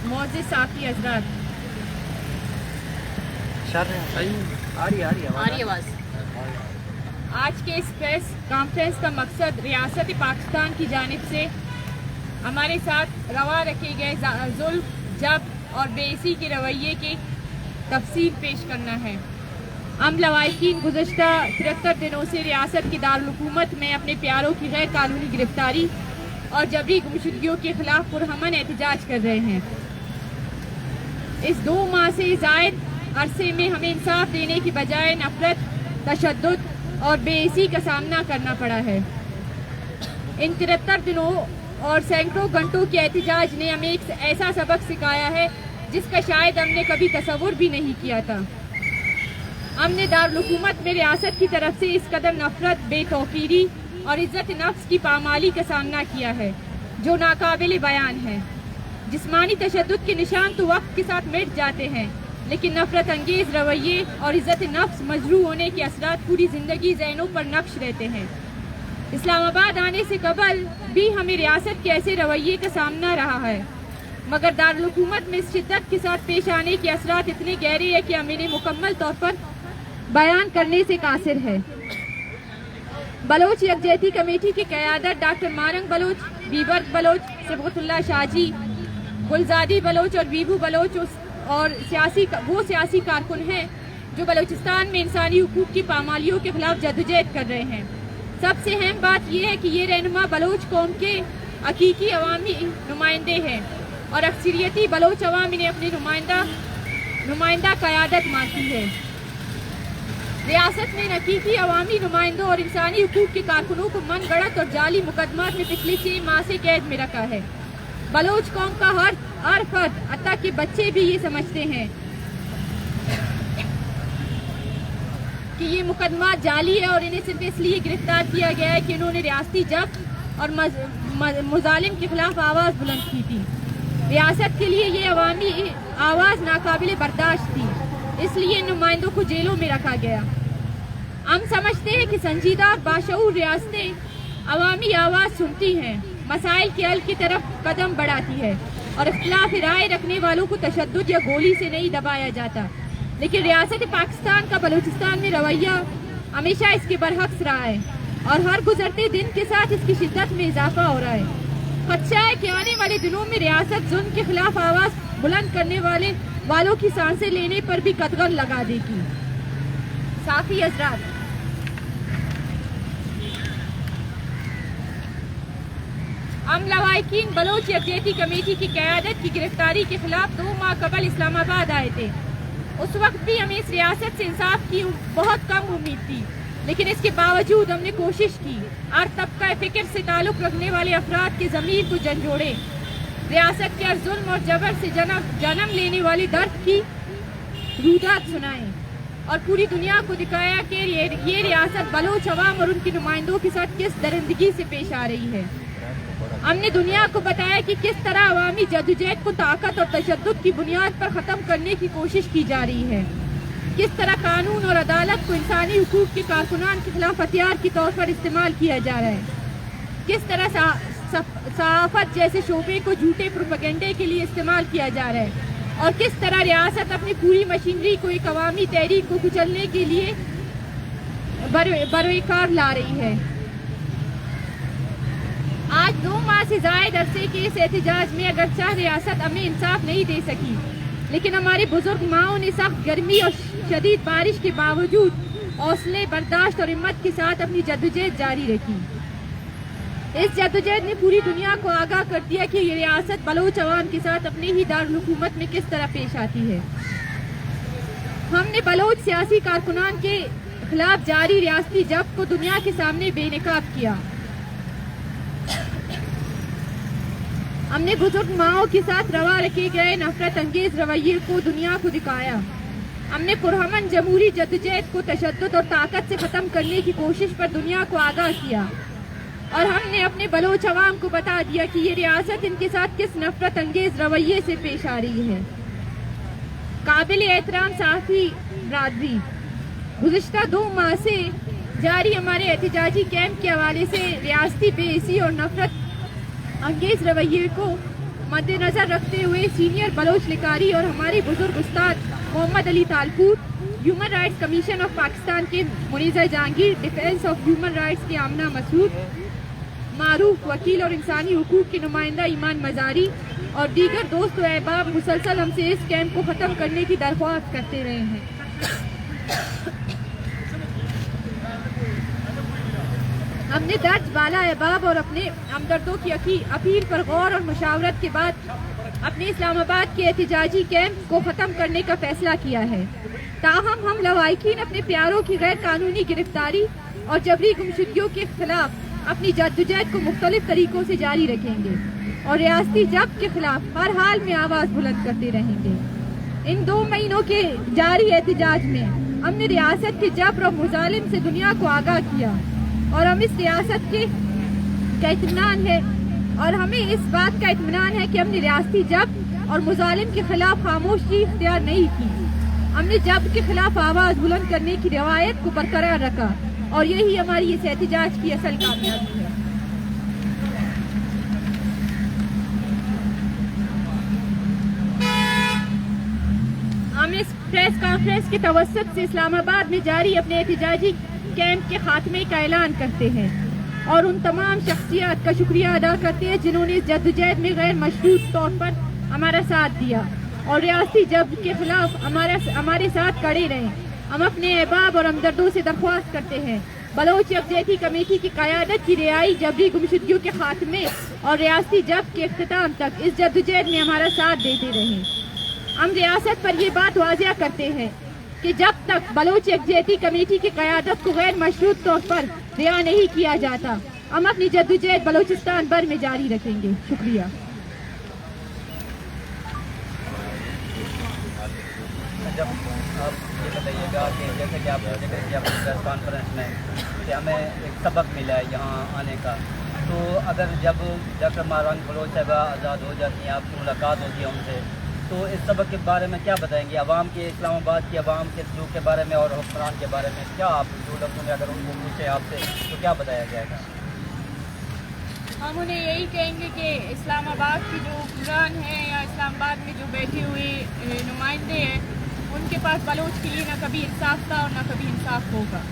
मोअज़्ज़िज़ साकी हज़रात, आ रही आवाज़। आज के इस प्रेस कॉन्फ्रेंस का मकसद रियासत पाकिस्तान की जानिब से हमारे साथ रवा रखे गए जुल्म, जब्र और बेइज्जती के रवैये की तफसील पेश करना है। हम लवाहिकीन गुज़श्ता 73 दिनों से रियासत की दारुल-हुकूमत में अपने प्यारों की गैर कानूनी गिरफ्तारी और जबरी गुमशुदगियों के खिलाफ पुरअमन एहतजाज कर रहे हैं। इस 2 माह से ज़ायद अरसे में हमें इंसाफ देने की बजाय नफरत, तशद्दुद और बेइज्जती का सामना करना पड़ा है। इन 73 दिनों और सैकड़ों घंटों के एहतजाज ने हमें एक ऐसा सबक सिखाया है जिसका शायद हमने कभी तसव्वुर भी नहीं किया था। हमने दारुल-हुकूमत में रियासत की तरफ से इस कदर नफरत, बेतौकीरी और इज्जत नफ्स की पामाली का सामना किया है जो नाकाबिल बयान है। जिस्मानी तशद्दुद के निशान तो वक्त के साथ मिट जाते हैं, लेकिन नफरत अंगेज रवैये और इज्जत नफ्स मजरूह होने के असरात पूरी जिंदगी ज़हनों पर नक्श रहते हैं। इस्लामाबाद आने से कबल भी हमें रियासत के ऐसे रवैये का सामना रहा है, मगर दारुल-हुकूमत में इस शिद्दत के साथ पेश आने के असरात इतने गहरे हैं कि हम इन्हें मुकम्मल तौर पर बयान करने से कासिर है। बलोच यकजहती कमेटी की क़यादत डॉक्टर मारंग बलोच, बीबर्ग बलोच, सिबगतुल्लाह शाहजी, गुलजादी बलोच और बीबू बलोच और वो सियासी कारकुन हैं जो बलोचिस्तान में इंसानी हुकूक की पामालियों के खिलाफ जद्दोजहद कर रहे हैं। सबसे अहम बात यह है कि ये रहनुमा बलोच कौम के हकीकी अवामी नुमाइंदे हैं और अक्सरियती बलोच अवाम इन्हें अपनी नुमाइंदा क़यादत मानती है। रियासत ने हकीकी अवामी नुमाइंदों और इंसानी हुकूक के कारकुनों को मन गढ़ंत और जाली मुकदमात में पिछले 6 माह से कैद में रखा है। बलोच कौम का हर फर्द, हत्ता के बच्चे भी ये समझते हैं कि ये मुकदमा जाली है और इन्हें सिर्फ इसलिए गिरफ्तार किया गया है कि इन्होंने रियासती जब्र और मुजालिम के खिलाफ आवाज़ बुलंद की थी। रियासत के लिए ये अवामी आवाज़ नाकाबिल बर्दाश्त थी, इसलिए इन नुमाइंदों को जेलों में रखा गया। हम समझते हैं कि संजीदा और बाशऊर रियासतें अवामी आवाज़ सुनती हैं, मसाइल के हल की तरफ कदम बढ़ाती है और इख्तिलाफ राय रखने वालों को तशद्दुद या गोली से नहीं दबाया जाता। लेकिन रियासत पाकिस्तान का बलूचिस्तान में रवैया हमेशा इसके बरहक्स रहा है और हर गुजरते दिन के साथ इसकी शिद्दत में इजाफा हो रहा है। खदशा है कि आने वाले दिनों में रियासत जुल्म के खिलाफ आवाज़ बुलंद करने वालों की सांसें लेने पर भी कतगन लगा देगी। साकी हज़रात, हम लवाहिकीन बलोच यकजहती कमेटी की क़यादत की गिरफ्तारी के खिलाफ 2 माह कबल इस्लामाबाद आए थे। उस वक्त भी हमें इस रियासत से इंसाफ की बहुत कम उम्मीद थी, लेकिन इसके बावजूद हमने कोशिश की हर तबका फिक्र से ताल्लुक़ रखने वाले अफराद के ज़मीर को झंझोड़े, रियासत के जुल्म और जबर से जन्म लेने वाली दर्द की रूदात सुनाई और पूरी दुनिया को दिखाया कि ये रियासत बलोच अवाम और उनके नुमाइंदों के साथ किस दरिंदगी से पेश आ रही है। हमने दुनिया को बताया कि किस तरह अवामी जद्दोजहद को ताकत और तशद्दुद की बुनियाद पर ख़त्म करने की कोशिश की जा रही है, किस तरह कानून और अदालत को इंसानी हुकूक के कारकुनान के खिलाफ हथियार के तौर पर इस्तेमाल किया जा रहा है, किस तरह सहाफ़त जैसे शोबे को झूठे प्रोपेगेंडे के लिए इस्तेमाल किया जा रहा है और किस तरह रियासत अपनी पूरी मशीनरी को एक अवामी तहरीक को कुचलने के लिए बरवेकार ला रही है। आज 2 माह से ज़ायद अरसे के इस एहतजाज में अगरचे रियासत हमें इंसाफ नहीं दे सकी, लेकिन हमारी बुजुर्ग माओं ने सख्त गर्मी और शदीद बारिश के बावजूद हौसले, बर्दाश्त और हिम्मत के साथ अपनी जद्दोजहद जारी रखी। इस जद्दोजहद ने पूरी दुनिया को आगाह कर दिया कि ये रियासत बलोच अवाम के साथ अपने ही दारुल-हुकूमत में किस तरह पेश आती है। हमने बलोच सियासी कारकुनान के खिलाफ जारी रियासती जब्र को दुनिया के सामने बेनकाब किया। हमने बुजुर्ग माओं के साथ रवा रखे गए नफरत अंगेज रवैये को दुनिया को दिखाया। हमने पुरअमन जमहूरी जद्दोजहद को तशद्दुद और ताकत से ख़त्म करने की कोशिश पर दुनिया को आगाह किया और हमने अपने बलोच अवाम को बता दिया कि ये रियासत इनके साथ किस नफरत अंगेज रवैये से पेश आ रही है। काबिल एहतराम साथी बरादरी, गुज़िश्ता 2 माह से जारी हमारे एहतजाजी कैंप के हवाले से रियासती बेइज्जती और नफरत अंगेज रवैये को मद्देनजर रखते हुए सीनियर बलोच लिकारी और हमारे बुजुर्ग उस्ताद Mohammad Ali Talpur, human rights commission of Pakistan के Muneeza Jahangir, defence of human rights के आमना मसूद, मारूफ वकील और इंसानी हुकूक के नुमाइंदा ईमान मजारी और दीगर दोस्त व अहबाब मुसलसल हमसे इस कैंप को ख़त्म करने की दरख्वास्त करते रहे हैं। हमने दर्ज बाला अहबाब और अपने हमदर्दों की अपील पर गौर और मुशावरत के बाद अपने इस्लामाबाद के एहतजाजी कैंप को ख़त्म करने का फैसला किया है। ताहम हम लवाहिकीन अपने प्यारों की गैर कानूनी गिरफ्तारी और जबरी गुमशुदगियों के खिलाफ अपनी जद्दोजहद को मुख्तलिफ तरीकों से जारी रखेंगे और रियासती जब्त के खिलाफ हर हाल में आवाज़ बुलंद करते रहेंगे। इन 2 महीनों के जारी एहतजाज में हमने रियासत के जबर और मुजालिम से दुनिया को आगाह किया और हम इस रियासत का इत्मीनान है और हमें इस बात का इत्मीनान है कि हमने रियासती जब्त और मुजालिम के खिलाफ खामोशी इख्तियार नहीं की। हमने जब्र के खिलाफ आवाज़ बुलंद करने की रवायत को बरकरार रखा और यही हमारी इस एहतजाज की असल कामयाबी है। हम इस प्रेस कॉन्फ्रेंस के तवस्सुत से इस्लामाबाद में जारी अपने एहतजाजी कैंप के खात्मे का ऐलान करते हैं और उन तमाम शख्सियात का शुक्रिया अदा करते हैं जिन्होंने इस जद्दोजहद में गैर मशरूत तौर पर हमारा साथ दिया और रियासती जब्र के खिलाफ हमारे साथ खड़े रहे। हम अपने अहबाब और हमदर्दों से दरख्वास्त करते हैं बलोच यकजहती कमेटी की क़यादत की रिहाई, जबरी गुमशुदगियों के खात्मे और रियासती जब्र के इख्तिताम तक इस जद्दोजहद में हमारा साथ देते रहें। हम रियासत पर ये बात वाज़िया करते हैं कि जब तक बलोच यकजहती कमेटी की क़यादत को गैर मशरूत तौर पर रिहा नहीं किया जाता, हम अपनी जद्दोजहद बलोचिस्तान भर में जारी रखेंगे। शुक्रिया। जब आप ये बताइएगा कि जैसे कि आप जिक्र किया प्रेस कॉन्फ्रेंस में कि हमें एक सबक मिला है यहाँ आने का, तो अगर जब डॉक्टर मारान बलोच साहबा आज़ाद हो जाती हैं, आपकी मुलाकात होती है उनसे, तो इस सबक के बारे में क्या बताएंगे आवाम के, इस्लामाबाद की आवाम के सलूक के बारे में और हुक्मरान के बारे में? क्या आप जो लफ्ज़ों में अगर उनको पूछे आपसे तो क्या बताया जाएगा? हम उन्हें यही कहेंगे कि इस्लामाबाद की जो हुक्मरान हैं या इस्लामाबाद में जो बैठे हुए नुमाइंदे हैं, उनके पास बलोच के लिए ना कभी इंसाफ था और ना कभी इंसाफ होगा।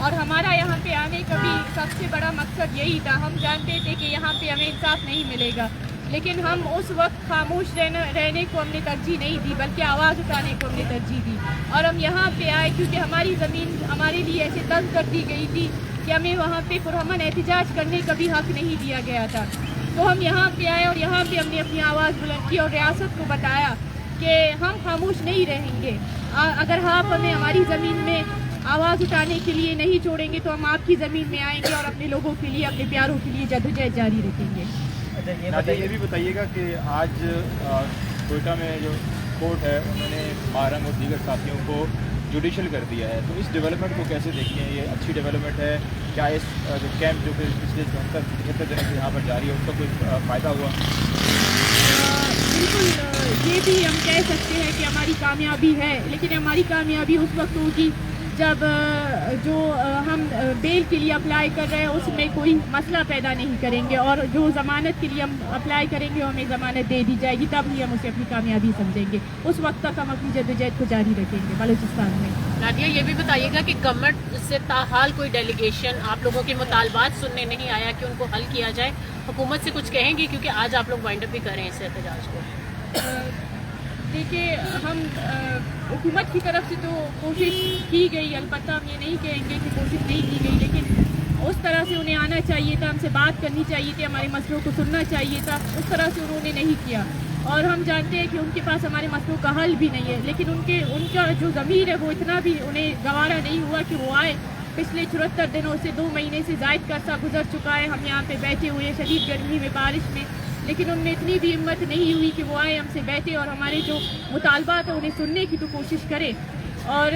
और हमारा यहाँ पे आने का भी सबसे बड़ा मकसद यही था। हम जानते थे कि यहाँ पे हमें इंसाफ नहीं मिलेगा, लेकिन हम उस वक्त खामोश रहने को हमने तरजीह नहीं दी, बल्कि आवाज़ उठाने को हमने तरजीह दी। और हम यहाँ पे आए क्योंकि हमारी ज़मीन हमारे लिए ऐसे तंग कर दी गई थी कि हमें वहाँ पे पुरअमन एहतजाज करने का भी हक़ नहीं दिया गया था। तो हम यहाँ पे आए और यहाँ पे हमने अपनी आवाज़ बुलंद की और रियासत को बताया कि हम खामोश नहीं रहेंगे। अगर आप हमें हमारी ज़मीन में आवाज़ उठाने के लिए नहीं छोड़ेंगे तो हम आपकी ज़मीन में आएंगे और अपने लोगों के लिए, अपने प्यारों के लिए जद्दोजहद जारी रखेंगे। अच्छा, ये भी बताइएगा कि आज कोयटा में जो कोर्ट है उन्होंने मारंग और दीगर साथियों को जुडिशल कर दिया है, तो इस डेवलपमेंट को कैसे देखते हैं? ये अच्छी डेवलपमेंट है क्या? इस जो कैंप जो पिछले 74 दिनों से यहाँ पर जारी है उसका कोई फ़ायदा हुआ? बिल्कुल, ये भी हम कह सकते हैं कि हमारी कामयाबी है, लेकिन हमारी कामयाबी उस वक्त होगी जब जो हम बेल के लिए अप्लाई कर रहे हैं उसमें कोई मसला पैदा नहीं करेंगे और जो ज़मानत के लिए हम अप्लाई करेंगे हमें ज़मानत दे दी जाएगी, तब ही हम उसे अपनी कामयाबी समझेंगे। उस वक्त तक हम अपनी जद्दोजहद को जारी रखेंगे बलूचिस्तान में। नादिया, ये भी बताइएगा कि गवर्नमेंट से ताहाल कोई डेलीगेशन आप लोगों के मुतालबात सुनने नहीं आया कि उनको हल किया जाए? हुकूमत से कुछ कहेंगे क्योंकि आज आप लोग वाइंड अप भी कर रहे हैं इस एहतजाज को? देखिए, हम हुकूमत की तरफ से तो कोशिश की गई, अलबत्ता हम ये नहीं कहेंगे कि कोशिश नहीं की गई, लेकिन उस तरह से उन्हें आना चाहिए था, हमसे बात करनी चाहिए थी, हमारे मसलों को सुनना चाहिए था। उस तरह से उन्होंने नहीं किया और हम जानते हैं कि उनके पास हमारे मसलों का हल भी नहीं है, लेकिन उनका जो ज़मीर है वो इतना भी उन्हें गवारा नहीं हुआ कि वो आए। पिछले 74 दिनों से 2 महीने से ज़ायद का अरसा गुजर चुका है, हम यहाँ पे बैठे हुए शदीद गर्मी में, बारिश में, लेकिन उनमें इतनी भी हिम्मत नहीं हुई कि वो आए, हमसे बैठे और हमारे जो मुतालबात हैं उन्हें सुनने की तो कोशिश करें। और